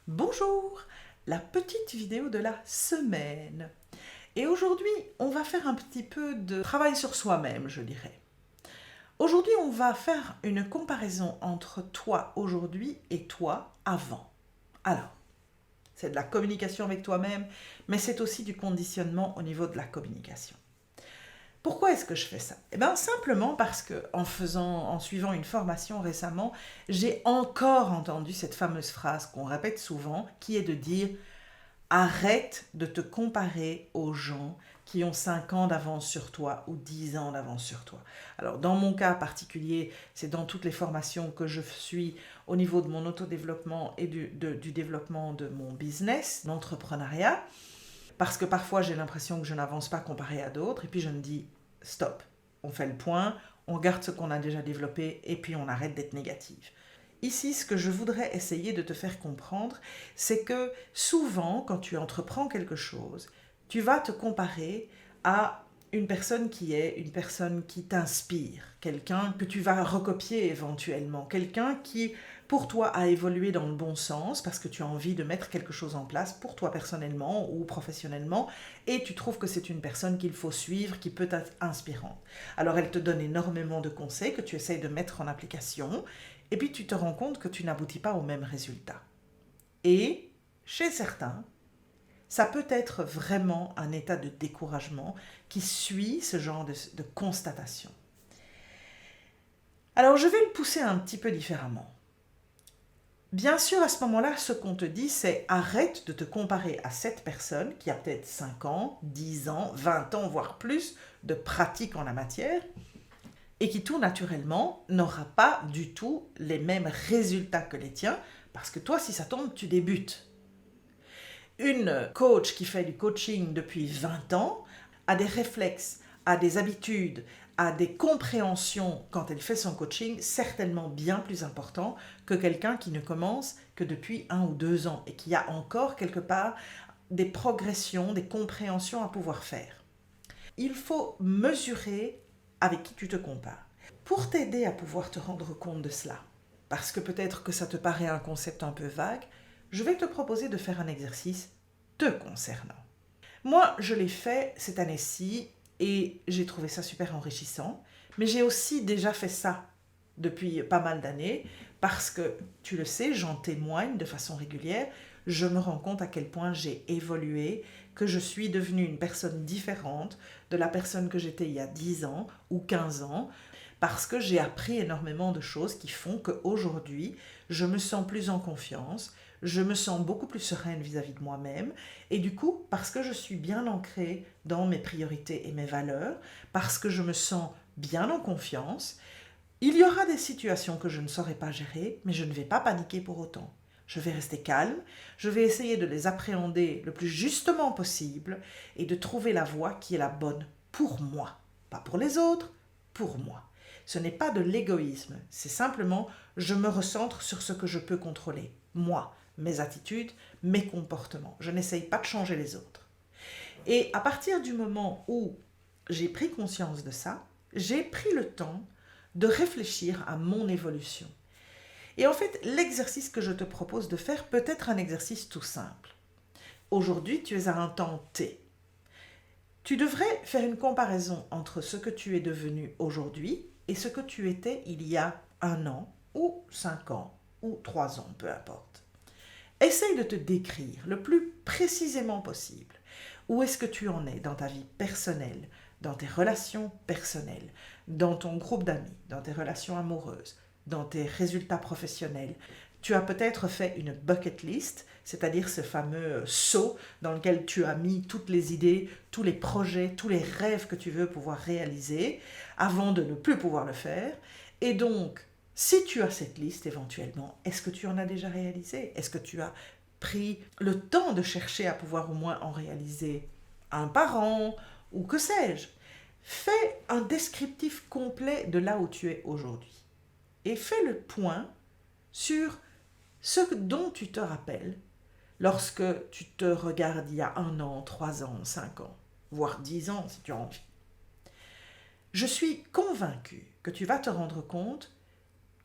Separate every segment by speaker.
Speaker 1: Bonjour, la petite vidéo de la semaine. Et aujourd'hui, on va faire un petit peu de travail sur soi-même, je dirais. Aujourd'hui, on va faire une comparaison entre toi aujourd'hui et toi avant. Alors, c'est de la communication avec toi-même, mais c'est aussi du conditionnement au niveau de la communication. Pourquoi est-ce que je fais ça? Eh bien, simplement parce que en suivant une formation récemment, j'ai encore entendu cette fameuse phrase qu'on répète souvent, qui est de dire arrête de te comparer aux gens qui ont 5 ans d'avance sur toi ou 10 ans d'avance sur toi. Alors, dans mon cas particulier, c'est dans toutes les formations que je suis au niveau de mon autodéveloppement et du développement de mon business, l'entrepreneuriat, parce que parfois j'ai l'impression que je n'avance pas comparé à d'autres, et puis je me dis stop, on fait le point, on regarde ce qu'on a déjà développé, et puis on arrête d'être négatif. Ici, ce que je voudrais essayer de te faire comprendre, c'est que souvent, quand tu entreprends quelque chose, tu vas te comparer à une personne qui t'inspire, quelqu'un que tu vas recopier éventuellement, quelqu'un qui, pour toi, a évolué dans le bon sens parce que tu as envie de mettre quelque chose en place pour toi personnellement ou professionnellement et tu trouves que c'est une personne qu'il faut suivre, qui peut être inspirante. Alors, elle te donne énormément de conseils que tu essayes de mettre en application et puis tu te rends compte que tu n'aboutis pas au même résultat. Et chez certains, ça peut être vraiment un état de découragement qui suit ce genre de constatation. Alors je vais le pousser un petit peu différemment. Bien sûr, à ce moment-là, ce qu'on te dit, c'est arrête de te comparer à cette personne qui a peut-être 5 ans, 10 ans, 20 ans, voire plus de pratique en la matière et qui tout naturellement n'aura pas du tout les mêmes résultats que les tiens parce que toi, si ça tombe, tu débutes. Une coach qui fait du coaching depuis 20 ans a des réflexes, a des habitudes, a des compréhensions quand elle fait son coaching certainement bien plus importants que quelqu'un qui ne commence que depuis 1 ou 2 ans et qui a encore quelque part des progressions, des compréhensions à pouvoir faire. Il faut mesurer avec qui tu te compares. Pour t'aider à pouvoir te rendre compte de cela, parce que peut-être que ça te paraît un concept un peu vague, je vais te proposer de faire un exercice te concernant. Moi, je l'ai fait cette année-ci et j'ai trouvé ça super enrichissant, mais j'ai aussi déjà fait ça depuis pas mal d'années parce que, tu le sais, j'en témoigne de façon régulière, je me rends compte à quel point j'ai évolué, que je suis devenue une personne différente de la personne que j'étais il y a 10 ans ou 15 ans, parce que j'ai appris énormément de choses qui font qu'aujourd'hui, je me sens plus en confiance, je me sens beaucoup plus sereine vis-à-vis de moi-même, et du coup, parce que je suis bien ancrée dans mes priorités et mes valeurs, parce que je me sens bien en confiance, il y aura des situations que je ne saurais pas gérer, mais je ne vais pas paniquer pour autant. Je vais rester calme, je vais essayer de les appréhender le plus justement possible et de trouver la voie qui est la bonne pour moi. Pas pour les autres, pour moi. Ce n'est pas de l'égoïsme, c'est simplement je me recentre sur ce que je peux contrôler. Moi, mes attitudes, mes comportements. Je n'essaye pas de changer les autres. Et à partir du moment où j'ai pris conscience de ça, j'ai pris le temps de réfléchir à mon évolution. Et en fait, l'exercice que je te propose de faire peut être un exercice tout simple. Aujourd'hui, tu es à un temps T. Tu devrais faire une comparaison entre ce que tu es devenu aujourd'hui et ce que tu étais il y a 1 an ou 5 ans ou 3 ans, peu importe. Essaye de te décrire le plus précisément possible. Où est-ce que tu en es dans ta vie personnelle, dans tes relations personnelles, dans ton groupe d'amis, dans tes relations amoureuses, dans tes résultats professionnels. Tu as peut-être fait une bucket list, c'est-à-dire ce fameux seau dans lequel tu as mis toutes les idées, tous les projets, tous les rêves que tu veux pouvoir réaliser avant de ne plus pouvoir le faire. Et donc, si tu as cette liste éventuellement, est-ce que tu en as déjà réalisé? Est-ce que tu as pris le temps de chercher à pouvoir au moins en réaliser un par an ou que sais-je? Fais un descriptif complet de là où tu es aujourd'hui et fais le point sur ce dont tu te rappelles lorsque tu te regardes il y a 1 an, 3 ans, 5 ans, voire 10 ans si tu as envie. Je suis convaincue que tu vas te rendre compte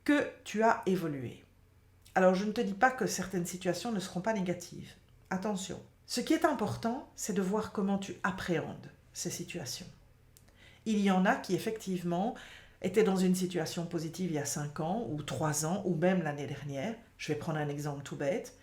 Speaker 1: que tu as évolué. Alors, je ne te dis pas que certaines situations ne seront pas négatives. Attention. Ce qui est important, c'est de voir comment tu appréhendes ces situations. Il y en a qui, effectivement, étaient dans une situation positive il y a 5 ans, ou 3 ans, ou même l'année dernière. Je vais prendre un exemple tout bête.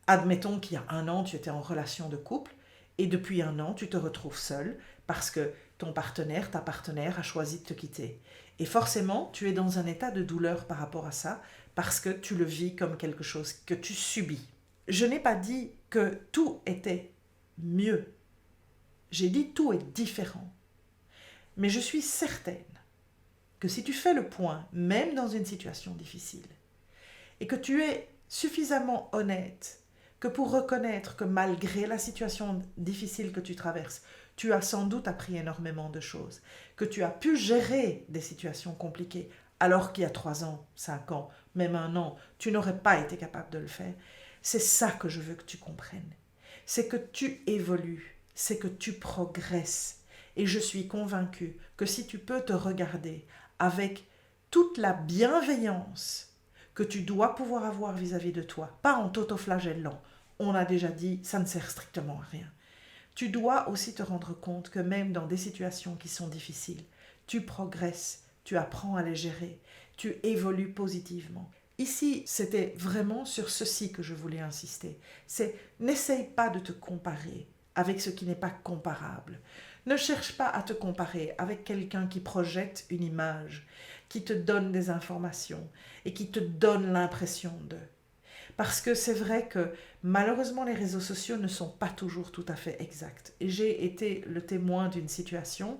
Speaker 1: Admettons qu'il y a 1 an, tu étais en relation de couple, et depuis 1 an, tu te retrouves seul parce que ton partenaire, ta partenaire a choisi de te quitter. Et forcément, tu es dans un état de douleur par rapport à ça, parce que tu le vis comme quelque chose que tu subis. Je n'ai pas dit que tout était mieux. J'ai dit tout est différent. Mais je suis certaine que si tu fais le point, même dans une situation difficile, et que tu es suffisamment honnête que pour reconnaître que malgré la situation difficile que tu traverses, tu as sans doute appris énormément de choses, que tu as pu gérer des situations compliquées, alors qu'il y a 3 ans, 5 ans, même 1 an, tu n'aurais pas été capable de le faire. C'est ça que je veux que tu comprennes. C'est que tu évolues, c'est que tu progresses. Et je suis convaincue que si tu peux te regarder avec toute la bienveillance que tu dois pouvoir avoir vis-à-vis de toi, pas en t'autoflagellant, on a déjà dit, ça ne sert strictement à rien. Tu dois aussi te rendre compte que même dans des situations qui sont difficiles, tu progresses, tu apprends à les gérer, tu évolues positivement. Ici, c'était vraiment sur ceci que je voulais insister. C'est n'essaye pas de te comparer avec ce qui n'est pas comparable. Ne cherche pas à te comparer avec quelqu'un qui projette une image, qui te donne des informations et qui te donne l'impression de. Parce que c'est vrai que malheureusement les réseaux sociaux ne sont pas toujours tout à fait exacts. Et j'ai été le témoin d'une situation,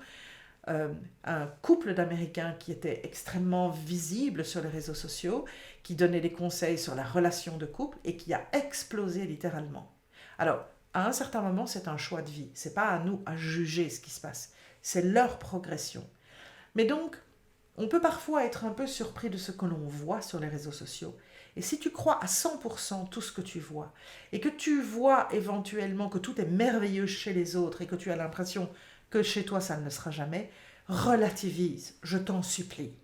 Speaker 1: un couple d'Américains qui était extrêmement visible sur les réseaux sociaux, qui donnait des conseils sur la relation de couple et qui a explosé littéralement. Alors, à un certain moment, c'est un choix de vie. Ce n'est pas à nous à juger ce qui se passe. C'est leur progression. Mais donc, on peut parfois être un peu surpris de ce que l'on voit sur les réseaux sociaux. Et si tu crois à 100% tout ce que tu vois, et que tu vois éventuellement que tout est merveilleux chez les autres, et que tu as l'impression que chez toi ça ne le sera jamais, relativise, je t'en supplie.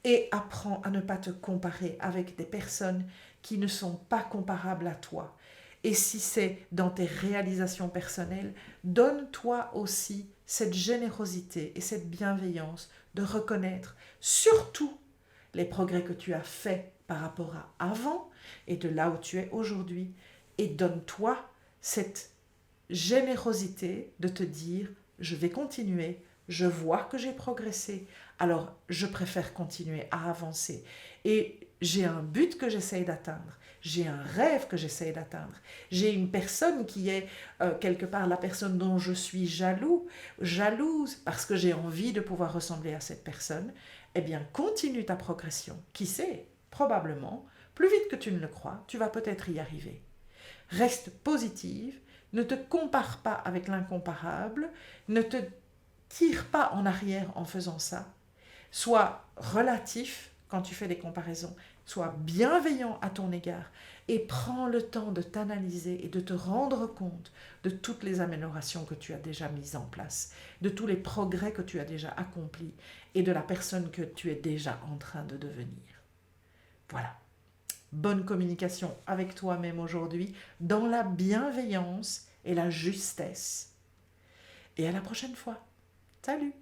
Speaker 1: Et apprends à ne pas te comparer avec des personnes qui ne sont pas comparables à toi. Et si c'est dans tes réalisations personnelles, donne-toi aussi cette générosité et cette bienveillance de reconnaître surtout les progrès que tu as faits par rapport à avant et de là où tu es aujourd'hui. Et donne-toi cette générosité de te dire, je vais continuer, je vois que j'ai progressé, alors je préfère continuer à avancer. Et j'ai un but que j'essaye d'atteindre, j'ai un rêve que j'essaye d'atteindre, j'ai une personne qui est quelque part la personne dont je suis jalouse, parce que j'ai envie de pouvoir ressembler à cette personne. Eh bien, continue ta progression. Qui sait, probablement, plus vite que tu ne le crois, tu vas peut-être y arriver. Reste positive, ne te compare pas avec l'incomparable, ne te tire pas en arrière en faisant ça. Sois relatif quand tu fais des comparaisons, sois bienveillant à ton égard et prends le temps de t'analyser et de te rendre compte de toutes les améliorations que tu as déjà mises en place, de tous les progrès que tu as déjà accomplis et de la personne que tu es déjà en train de devenir. Voilà. Bonne communication avec toi-même aujourd'hui dans la bienveillance et la justesse. Et à la prochaine fois. Salut!